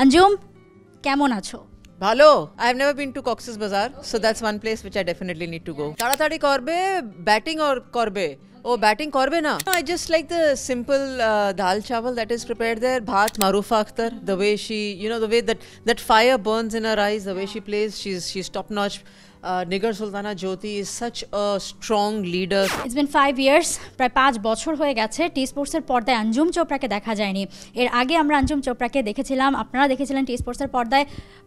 अंजुम কেমন আছো? ভালো। I've never been to Cox's Bazar, so that's one place which I definitely need to go. তাড়াতাড়ি করবে, batting or করবে? ও ব্যাটিং করবে না? I just like the simple dal chawal that is prepared there. Bhat, Marufa Akhtar, the way she, the way that fire burns in her eyes, the way she plays, she's top notch. Nigar Sultana Jyoti is such a strong leader. It's been 5 years, প্রায় 5 বছর হয়ে গেছে টি স্পোর্টসের পর্দায় অঞ্জুম চোপড়াকে দেখা যায়নি। এর আগে আমরা অঞ্জুম চোপড়াকে দেখেছিলাম, আপনারা দেখেছিলেন টি স্পোর্টসের পর্দায়।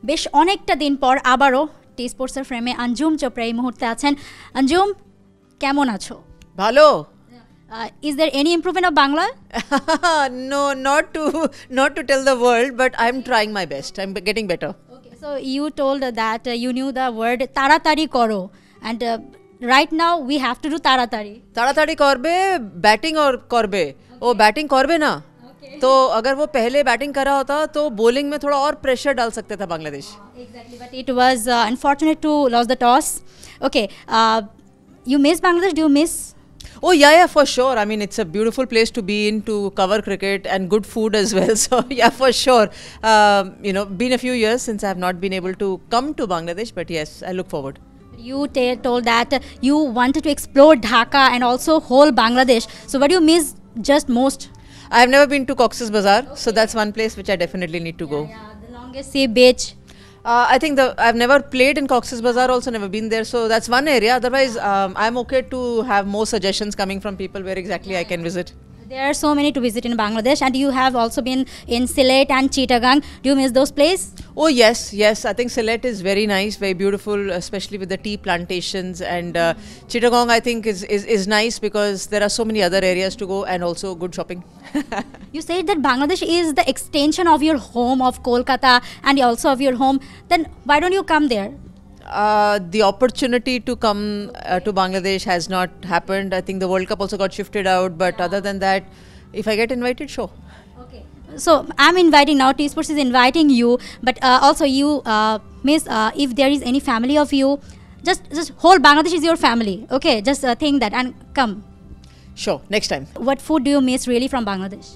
বেশ অনেকটা দিন পর আবারও টি স্পোর্টসের ফ্রেমে অঞ্জুম চোপড়া এই মুহূর্তে আছেন। অঞ্জুম কেমন আছো? ভালো। Is there any improvement of Bangla? No, not to tell the world, but I'm trying my best. I'm getting better. So you told that you knew the word taratari koro, and right now we have to do taratari. ताड़ाताड़ी करबे, batting और करबे। वो batting करबे ना, तो अगर वो पहले बैटिंग करा होता तो बॉलिंग में थोड़ा और प्रेशर डाल सकते था Bangladesh. Exactly, but it was unfortunate to lose the toss. Okay, you miss Bangladesh? Do you miss? Oh yeah, for sure. I mean, it's a beautiful place to be in, to cover cricket and good food as well. So yeah, for sure. Been a few years since I have not been able to come to Bangladesh, but yes, I look forward. You told that you wanted to explore Dhaka and also whole Bangladesh. So what do you miss just most? I have never been to Cox's Bazar, so that's one place which I definitely need to go. Yeah, the longest sea beach. I think I've never played in Cox's Bazar, also never been there, so that's one area. Otherwise, I'm okay to have more suggestions coming from people where exactly I can visit. There are so many to visit in Bangladesh, and you have also been in Sylhet and Chittagong. Do you miss those places? Oh yes. I think Sylhet is very nice, very beautiful, especially with the tea plantations. And Chittagong, I think, is nice because there are so many other areas to go and also good shopping. You said that Bangladesh is the extension of your home, of Kolkata, and also of your home. Then why don't you come there? The opportunity to come to Bangladesh has not happened. I think the World Cup also got shifted out, but other than that, if I get invited, sure. Okay. So I'm inviting now, T Sports is inviting you, but also you miss if there is any family of you, just whole Bangladesh is your family. Okay, just think that and come. Sure, next time. What food do you miss really from Bangladesh?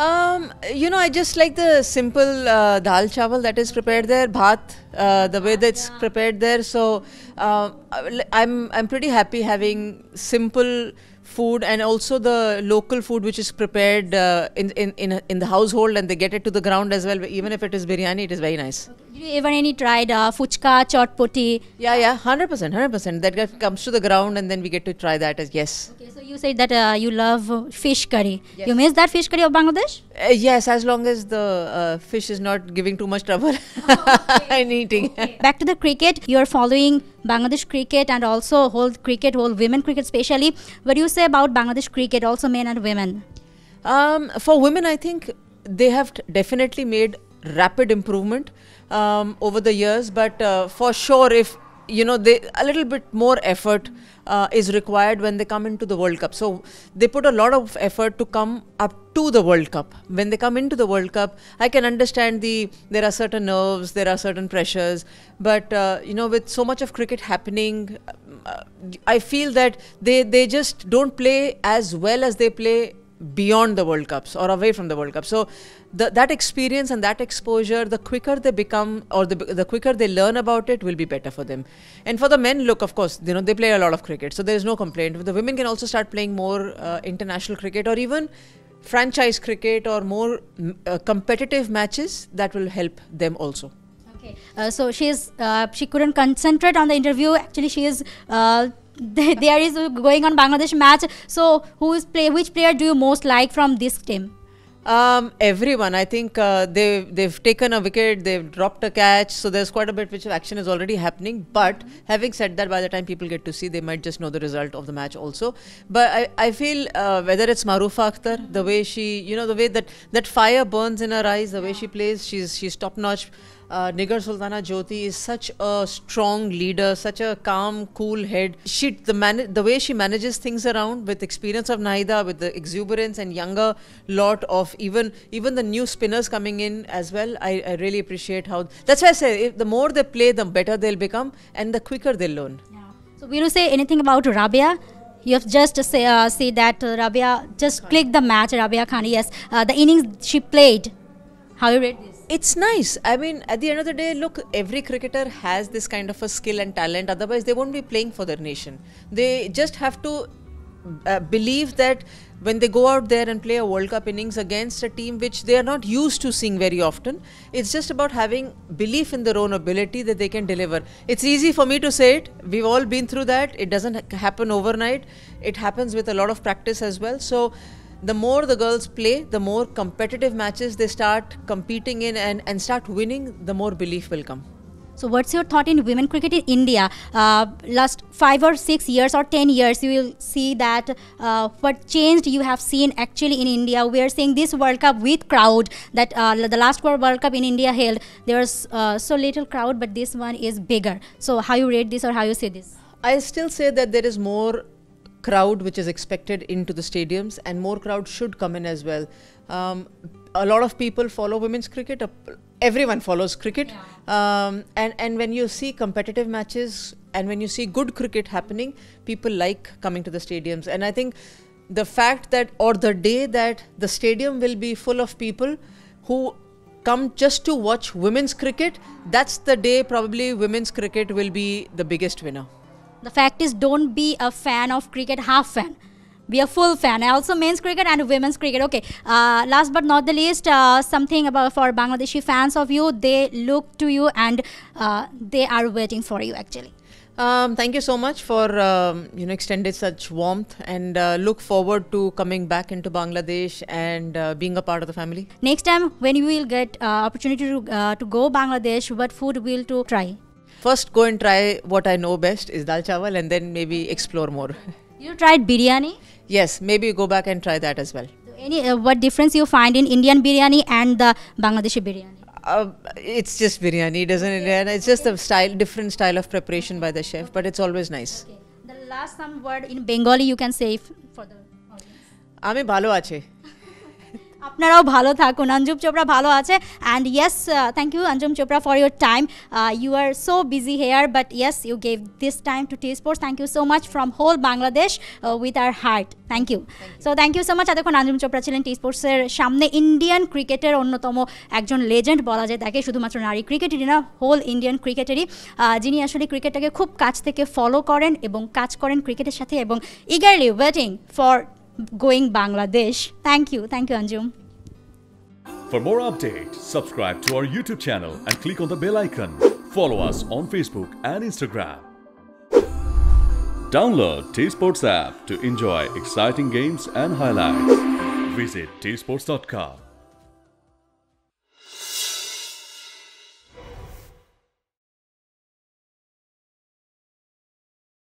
I just like the simple dal chawal that is prepared there, bhat, the way that's prepared there. So I'm pretty happy having simple food and also the local food which is prepared in the household, and they get it to the ground as well. Even if it is biryani, it is very nice. Did you ever tried fuchka, chotpoti? Yeah, 100%. That comes to the ground and then we get to try that as yes. Okay, so you said that you love fish curry. Yes. You miss that fish curry of Bangladesh? Yes, as long as the fish is not giving too much trouble in eating. Okay. Back to the cricket, you are following Bangladesh cricket and also whole women cricket especially. What do you say about Bangladesh cricket, also men and women? For women, I think they have definitely made rapid improvement over the years, but for sure if a little bit more effort is required when they come into the World Cup. So they put a lot of effort to come up to the World Cup. When they come into the World Cup, I can understand there are certain nerves, there are certain pressures, but with so much of cricket happening, I feel that they just don't play as well as they play beyond the World Cups or away from the World Cup. So that experience and that exposure, the quicker they become or the quicker they learn about it, will be better for them. And for the men, look, of course, they play a lot of cricket, so there is no complaint. The women can also start playing more international cricket or even franchise cricket or more competitive matches. That will help them also. Okay, so she couldn't concentrate on the interview. Actually, she is there is going on Bangladesh match. So which player do you most like from this team? Everyone. I think they've taken a wicket, they've dropped a catch, so there's quite a bit which action is already happening. But having said that, by the time people get to see, they might just know the result of the match also. But I feel whether it's Marufa Akhtar, the way she, the way that fire burns in her eyes, the way she plays, she's top notch. Nigar Sultana Jyoti is such a strong leader, such a calm, cool head. The way she manages things around, with experience of Nahida, with the exuberance and younger lot of even the new spinners coming in as well. I really appreciate how. That's why I say the more they play, the better they'll become, and the quicker they'll learn. Yeah. So will you say anything about Rabia? You have just see that Rabia just clicked the match. Rabia Khan, yes, the innings she played. How you rate this? It's nice. I mean, at the end of the day, look, every cricketer has this kind of a skill and talent. Otherwise, they won't be playing for their nation. They just have to believe that when they go out there and play a World Cup innings against a team which they are not used to seeing very often, it's just about having belief in their own ability that they can deliver. It's easy for me to say it. We've all been through that. It doesn't happen overnight. It happens with a lot of practice as well. So the more the girls play, the more competitive matches they start competing in and start winning, the more belief will come. So what's your thought in women cricket in India? Last 5 or 6 years or 10 years, you will see that what changed you have seen actually in India. We are seeing this World Cup with crowd, that the last World Cup in India held, there was so little crowd, but this one is bigger. So how you rate this or how you see this? I still say that there is more crowd which is expected into the stadiums, and more crowd should come in as well. A lot of people follow women's cricket. Everyone follows cricket. And when you see competitive matches and when you see good cricket happening, people like coming to the stadiums. And I think the fact that, or the day that the stadium will be full of people who come just to watch women's cricket, that's the day probably women's cricket will be the biggest winner. The fact is, don't be a fan of cricket, half fan. Be a full fan. Also men's cricket and women's cricket. Okay. Last but not the least, something about for Bangladeshi fans of you. They look to you and they are waiting for you actually. Thank you so much for extended such warmth, and look forward to coming back into Bangladesh and being a part of the family. Next time when you will get opportunity to go Bangladesh, what food will to try? First, go and try what I know best is dal chawal, and then maybe explore more. You tried biryani? Yes, maybe go back and try that as well. Any what difference you find in Indian biryani and the Bangladeshi biryani? It's just biryani, it's just a different style of preparation by the chef, but it's always nice. Okay. The last some word in Bengali you can say for the audience. Ami bhalo ache. আপনারাও ভালো থাকুন, অঞ্জুম চোপড়া ভালো আছে। and yes, thank you Anjum Chopra for your time. You are so busy here, but yes, you gave this time to T Sports. Thank you so much from whole Bangladesh with our heart. Thank you. So thank you so much. এতক্ষণ অঞ্জুম চোপড়া ছিলেন টি স্পোর্টসের সামনে। Indian ক্রিকেটের অন্যতম একজন legend বলা যায় তাকে, শুধুমাত্র নারী ক্রিকেটেরই না, হোল ইন্ডিয়ান ক্রিকেটেরই, যিনি আসলে ক্রিকেটটাকে খুব কাছ থেকে ফলো করেন এবং কাজ করেন ক্রিকেটের সাথে এবং eagerly waiting for going Bangladesh. Thank you Anjum. For more updates, subscribe to our YouTube channel and click on the bell icon. Follow us on Facebook and Instagram. Download T Sports app to enjoy exciting games and highlights. Visit tsports.com.